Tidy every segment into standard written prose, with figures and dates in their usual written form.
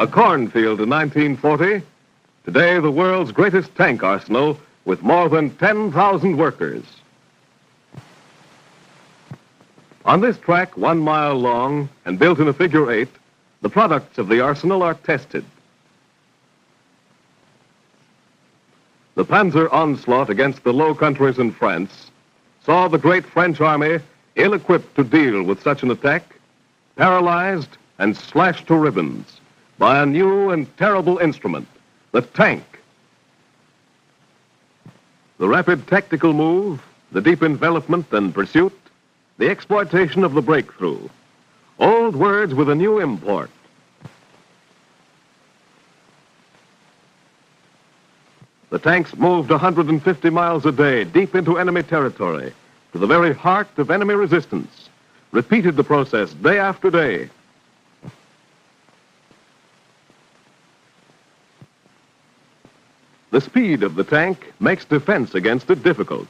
A cornfield in 1940. Today, the world's greatest tank arsenal with more than 10,000 workers. On this track, 1 mile long and built in a figure 8, the products of the arsenal are tested. The Panzer onslaught against the Low Countries in France saw the great French army ill-equipped to deal with such an attack, paralyzed and slashed to ribbons by a new and terrible instrument, the tank. The rapid tactical move, the deep envelopment and pursuit, the exploitation of the breakthrough. Old words with a new import. The tanks moved 150 miles a day deep into enemy territory, to the very heart of enemy resistance, repeated the process day after day. The speed of the tank makes defense against it difficult.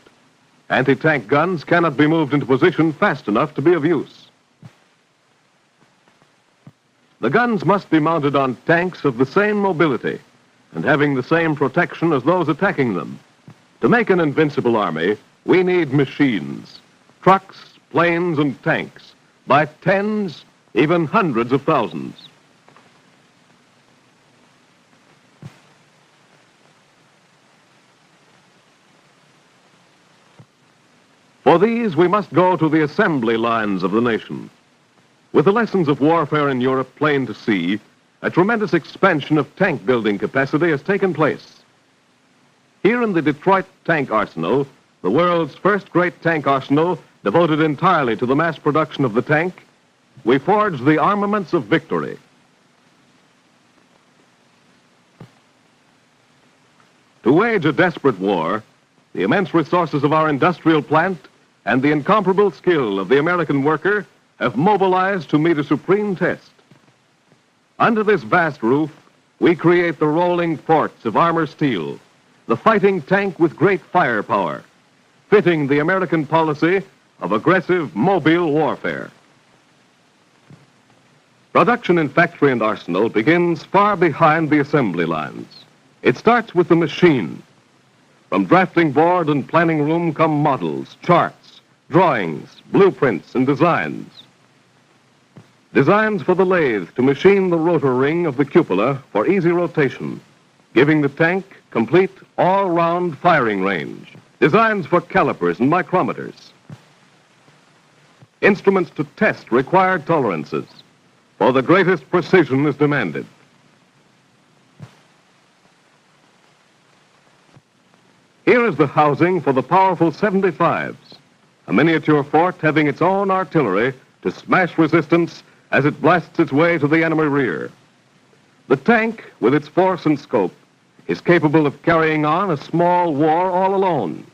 Anti-tank guns cannot be moved into position fast enough to be of use. The guns must be mounted on tanks of the same mobility and having the same protection as those attacking them. To make an invincible army, we need machines, trucks, planes, and tanks, by tens, even hundreds of thousands. For these, we must go to the assembly lines of the nation. With the lessons of warfare in Europe plain to see, a tremendous expansion of tank building capacity has taken place. Here in the Detroit Tank Arsenal, the world's first great tank arsenal devoted entirely to the mass production of the tank, we forged the armaments of victory. To wage a desperate war, the immense resources of our industrial plant and the incomparable skill of the American worker have mobilized to meet a supreme test. Under this vast roof, we create the rolling forts of armor steel, the fighting tank with great firepower, fitting the American policy of aggressive mobile warfare. Production in factory and arsenal begins far behind the assembly lines. It starts with the machine. From drafting board and planning room come models, charts, drawings, blueprints, and designs. Designs for the lathe to machine the rotor ring of the cupola for easy rotation, giving the tank complete all-round firing range. Designs for calipers and micrometers. Instruments to test required tolerances, for the greatest precision is demanded. Here is the housing for the powerful 75s, a miniature fort having its own artillery to smash resistance as it blasts its way to the enemy rear. The tank, with its force and scope, is capable of carrying on a small war all alone.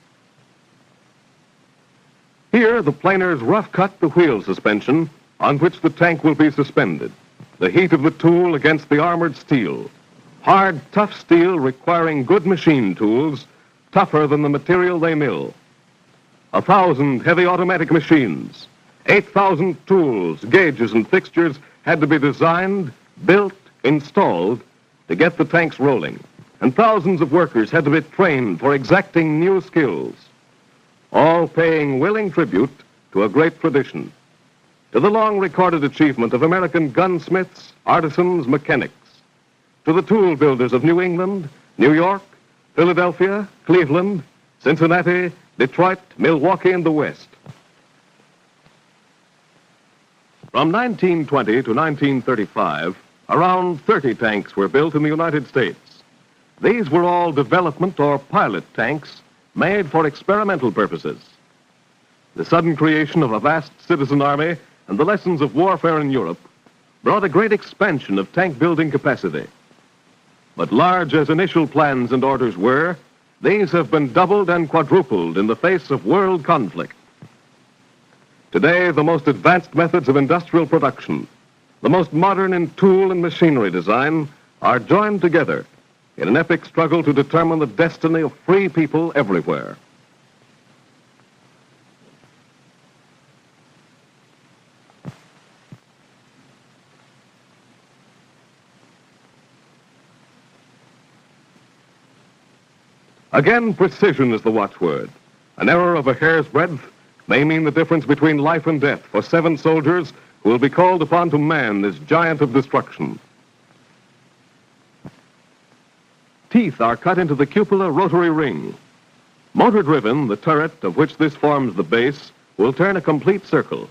Here, the planers rough-cut the wheel suspension on which the tank will be suspended. The heat of the tool against the armored steel. Hard, tough steel requiring good machine tools, tougher than the material they mill. 1,000 heavy automatic machines, 8,000 tools, gauges, and fixtures had to be designed, built, installed to get the tanks rolling. And thousands of workers had to be trained for exacting new skills, all paying willing tribute to a great tradition, to the long-recorded achievement of American gunsmiths, artisans, mechanics, to the tool builders of New England, New York, Philadelphia, Cleveland, Cincinnati, Detroit, Milwaukee, and the West. From 1920 to 1935, around 30 tanks were built in the United States. These were all development or pilot tanks made for experimental purposes. The sudden creation of a vast citizen army and the lessons of warfare in Europe brought a great expansion of tank building capacity. But large as initial plans and orders were, these have been doubled and quadrupled in the face of world conflict. Today, the most advanced methods of industrial production, the most modern in tool and machinery design, are joined together in an epic struggle to determine the destiny of free people everywhere. Again, precision is the watchword. An error of a hair's breadth may mean the difference between life and death for 7 soldiers who will be called upon to man this giant of destruction. Teeth are cut into the cupola rotary ring. Motor-driven, the turret, of which this forms the base, will turn a complete circle.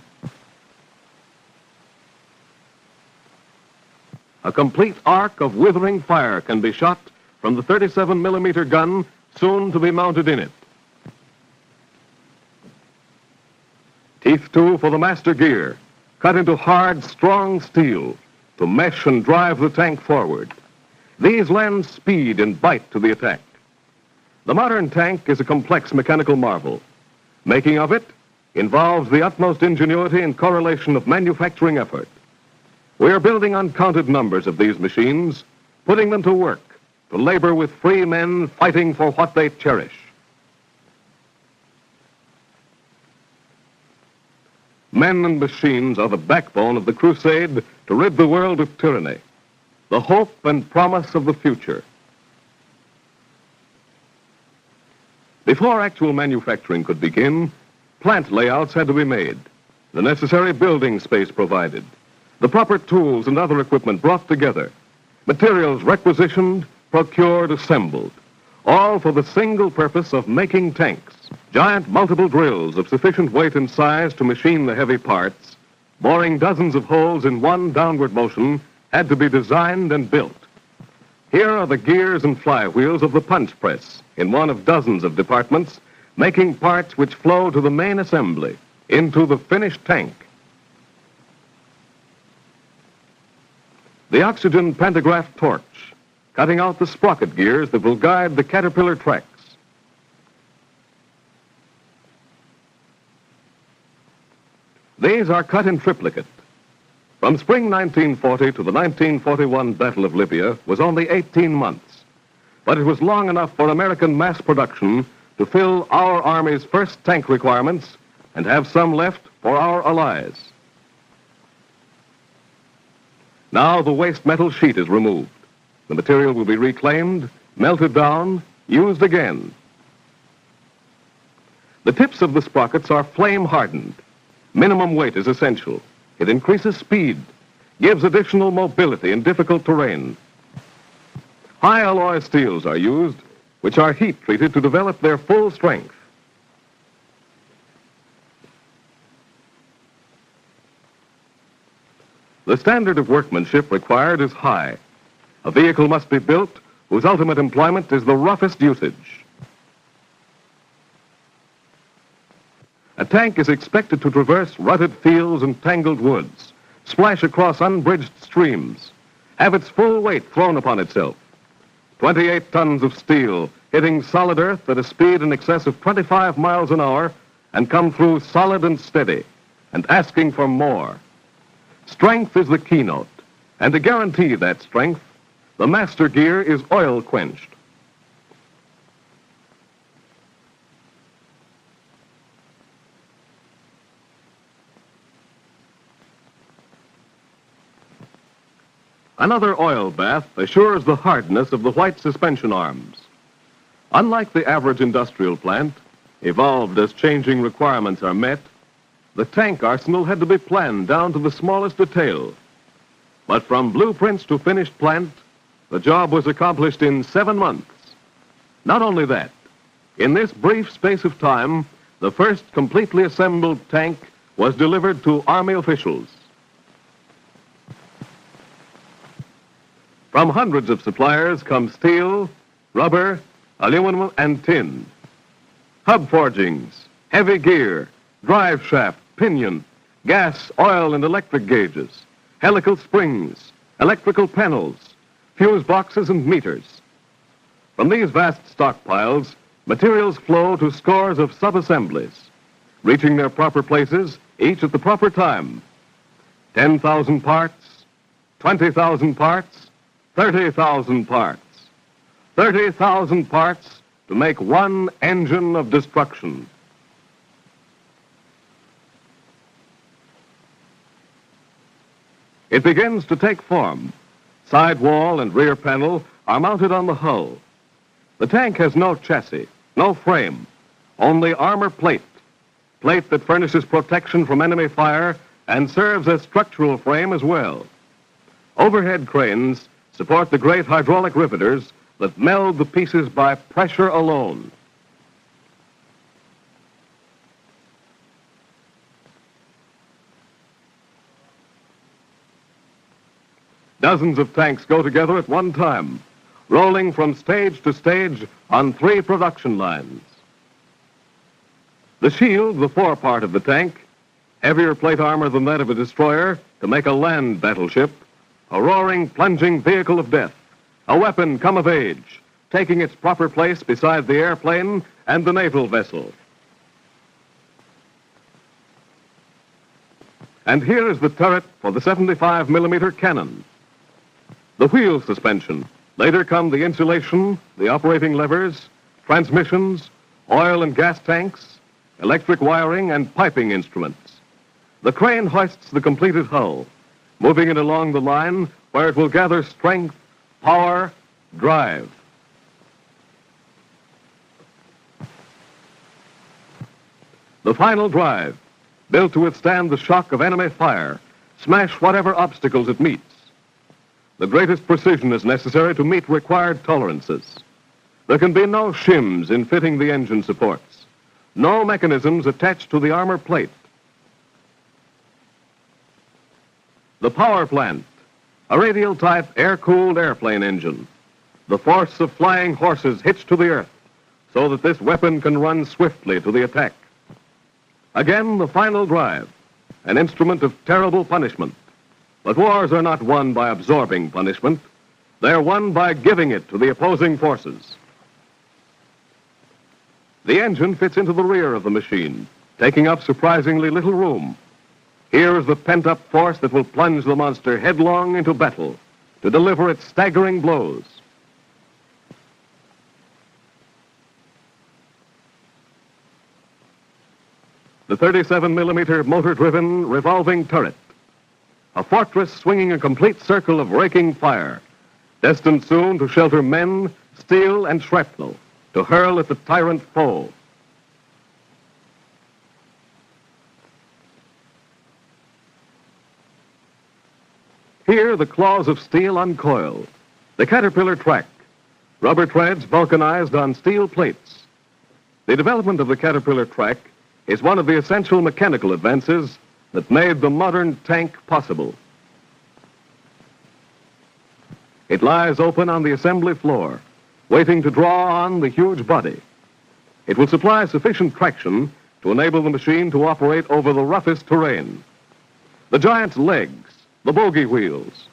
A complete arc of withering fire can be shot from the 37-millimeter gun soon to be mounted in it. Teeth, too, for the master gear, cut into hard, strong steel to mesh and drive the tank forward. These lend speed and bite to the attack. The modern tank is a complex mechanical marvel. Making of it involves the utmost ingenuity and correlation of manufacturing effort. We are building uncounted numbers of these machines, putting them to work, to labor with free men fighting for what they cherish. Men and machines are the backbone of the crusade to rid the world of tyranny, the hope and promise of the future. Before actual manufacturing could begin, plant layouts had to be made, the necessary building space provided, the proper tools and other equipment brought together, materials requisitioned, procured, assembled, all for the single purpose of making tanks. Giant multiple drills of sufficient weight and size to machine the heavy parts, boring dozens of holes in one downward motion, had to be designed and built. Here are the gears and flywheels of the punch press in one of dozens of departments, making parts which flow to the main assembly, into the finished tank. The oxygen pantograph torch, cutting out the sprocket gears that will guide the caterpillar tracks. These are cut in triplicate. From spring 1940 to the 1941 Battle of Libya was only 18 months, but it was long enough for American mass production to fill our Army's first tank requirements and have some left for our allies. Now the waste metal sheet is removed. The material will be reclaimed, melted down, used again. The tips of the sprockets are flame hardened. Minimum weight is essential. It increases speed, gives additional mobility in difficult terrain. High alloy steels are used, which are heat treated to develop their full strength. The standard of workmanship required is high. A vehicle must be built whose ultimate employment is the roughest usage. A tank is expected to traverse rutted fields and tangled woods, splash across unbridged streams, have its full weight thrown upon itself. 28 tons of steel hitting solid earth at a speed in excess of 25 miles an hour and come through solid and steady and asking for more. Strength is the keynote, and to guarantee that strength, the master gear is oil quenched. Another oil bath assures the hardness of the white suspension arms. Unlike the average industrial plant, evolved as changing requirements are met, the tank arsenal had to be planned down to the smallest detail. But from blueprints to finished plant, the job was accomplished in 7 months. Not only that, in this brief space of time, the first completely assembled tank was delivered to Army officials. From hundreds of suppliers come steel, rubber, aluminum, and tin. Hub forgings, heavy gear, drive shaft, pinion, gas, oil, and electric gauges, helical springs, electrical panels, fuse boxes, and meters. From these vast stockpiles, materials flow to scores of sub-assemblies, reaching their proper places, each at the proper time. 10,000 parts, 20,000 parts, 30,000 parts. 30,000 parts to make one engine of destruction. It begins to take form. Side wall and rear panel are mounted on the hull. The tank has no chassis, no frame, only armor plate that furnishes protection from enemy fire and serves as structural frame as well. Overhead cranes support the great hydraulic riveters that meld the pieces by pressure alone. Dozens of tanks go together at one time, rolling from stage to stage on 3 production lines. The shield, the forepart of the tank, heavier plate armor than that of a destroyer to make a land battleship, a roaring, plunging vehicle of death, a weapon come of age, taking its proper place beside the airplane and the naval vessel. And here is the turret for the 75-millimeter cannon. The wheel suspension. Later come the insulation, the operating levers, transmissions, oil and gas tanks, electric wiring, and piping instruments. The crane hoists the completed hull, moving it along the line where it will gather strength, power, drive. The final drive, built to withstand the shock of enemy fire, smash whatever obstacles it meets. The greatest precision is necessary to meet required tolerances. There can be no shims in fitting the engine supports, no mechanisms attached to the armor plate. The power plant, a radial-type air-cooled airplane engine, the force of flying horses hitched to the earth so that this weapon can run swiftly to the attack. Again, the final drive, an instrument of terrible punishment. But wars are not won by absorbing punishment. They're won by giving it to the opposing forces. The engine fits into the rear of the machine, taking up surprisingly little room. Here is the pent-up force that will plunge the monster headlong into battle to deliver its staggering blows. The 37-millimeter motor-driven revolving turret, a fortress swinging a complete circle of raking fire, destined soon to shelter men, steel, and shrapnel, to hurl at the tyrant foe. Here, the claws of steel uncoil, the caterpillar track, rubber treads vulcanized on steel plates. The development of the caterpillar track is one of the essential mechanical advances that made the modern tank possible. It lies open on the assembly floor, waiting to draw on the huge body. It will supply sufficient traction to enable the machine to operate over the roughest terrain. The giant's legs, the bogie wheels.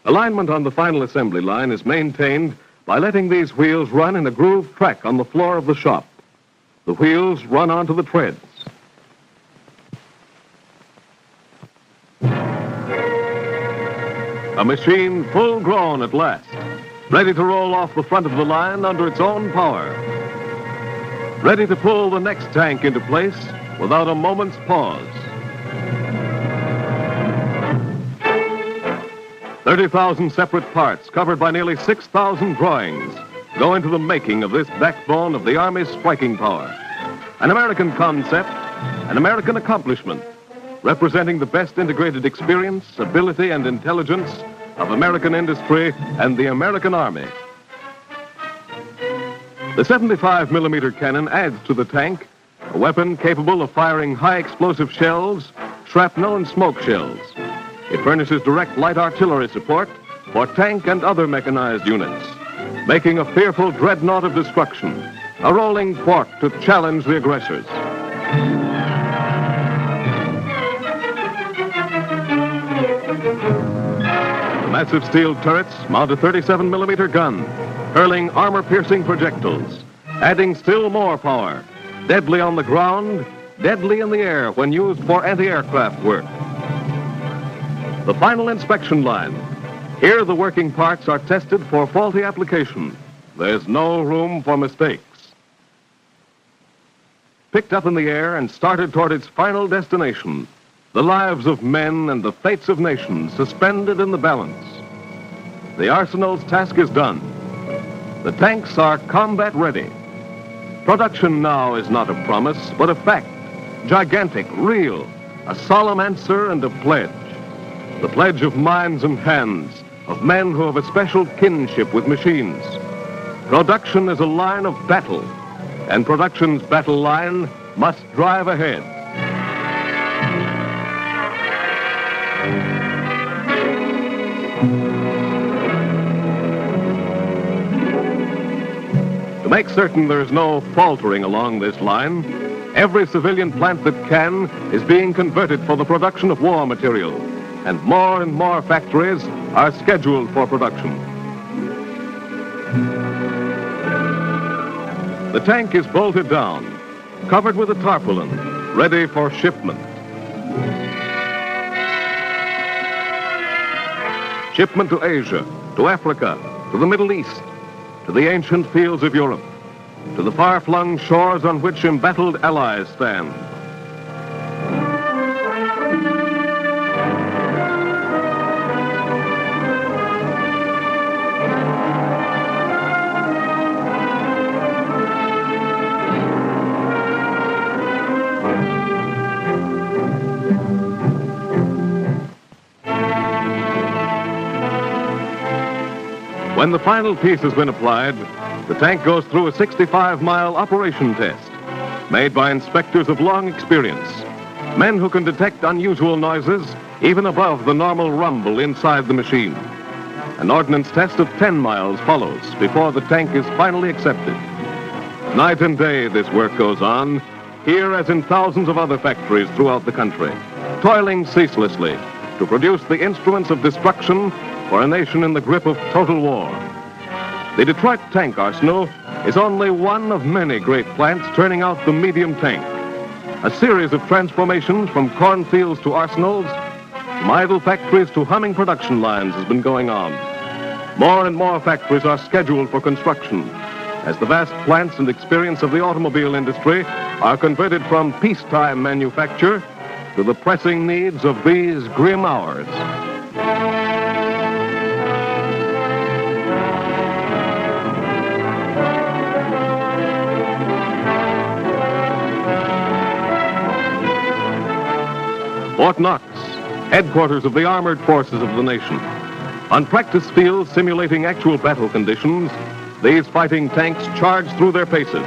Alignment on the final assembly line is maintained by letting these wheels run in a grooved track on the floor of the shop. The wheels run onto the treads. A machine full grown at last, ready to roll off the front of the line under its own power. Ready to pull the next tank into place without a moment's pause. 30,000 separate parts covered by nearly 6,000 drawings go into the making of this backbone of the Army's striking power. An American concept, an American accomplishment, representing the best integrated experience, ability, and intelligence of American industry and the American Army. The 75-millimeter cannon adds to the tank a weapon capable of firing high explosive shells, shrapnel, and smoke shells. It furnishes direct light artillery support for tank and other mechanized units, making a fearful dreadnought of destruction, a rolling fort to challenge the aggressors. Massive steel turrets mount a 37-millimeter gun, hurling armor-piercing projectiles, adding still more power, deadly on the ground, deadly in the air when used for anti-aircraft work. The final inspection line. Here the working parts are tested for faulty application. There's no room for mistakes. Picked up in the air and started toward its final destination, the lives of men and the fates of nations suspended in the balance. The arsenal's task is done. The tanks are combat ready. Production now is not a promise, but a fact. Gigantic, real, a solemn answer and a pledge. The pledge of minds and hands, of men who have a special kinship with machines. Production is a line of battle, and production's battle line must drive ahead. To make certain there's no faltering along this line, every civilian plant that can is being converted for the production of war material, and more factories are scheduled for production. The tank is bolted down, covered with a tarpaulin, ready for shipment. Shipment to Asia, to Africa, to the Middle East, to the ancient fields of Europe, to the far-flung shores on which embattled allies stand. When the final piece has been applied, the tank goes through a 65-mile operation test, made by inspectors of long experience, men who can detect unusual noises even above the normal rumble inside the machine. An ordnance test of 10 miles follows before the tank is finally accepted. Night and day this work goes on, here as in thousands of other factories throughout the country, toiling ceaselessly to produce the instruments of destruction for a nation in the grip of total war. The Detroit tank arsenal is only one of many great plants turning out the medium tank. A series of transformations from cornfields to arsenals, from idle factories to humming production lines has been going on. More and more factories are scheduled for construction as the vast plants and experience of the automobile industry are converted from peacetime manufacture to the pressing needs of these grim hours. Fort Knox, headquarters of the armored forces of the nation. On practice fields simulating actual battle conditions, these fighting tanks charge through their paces.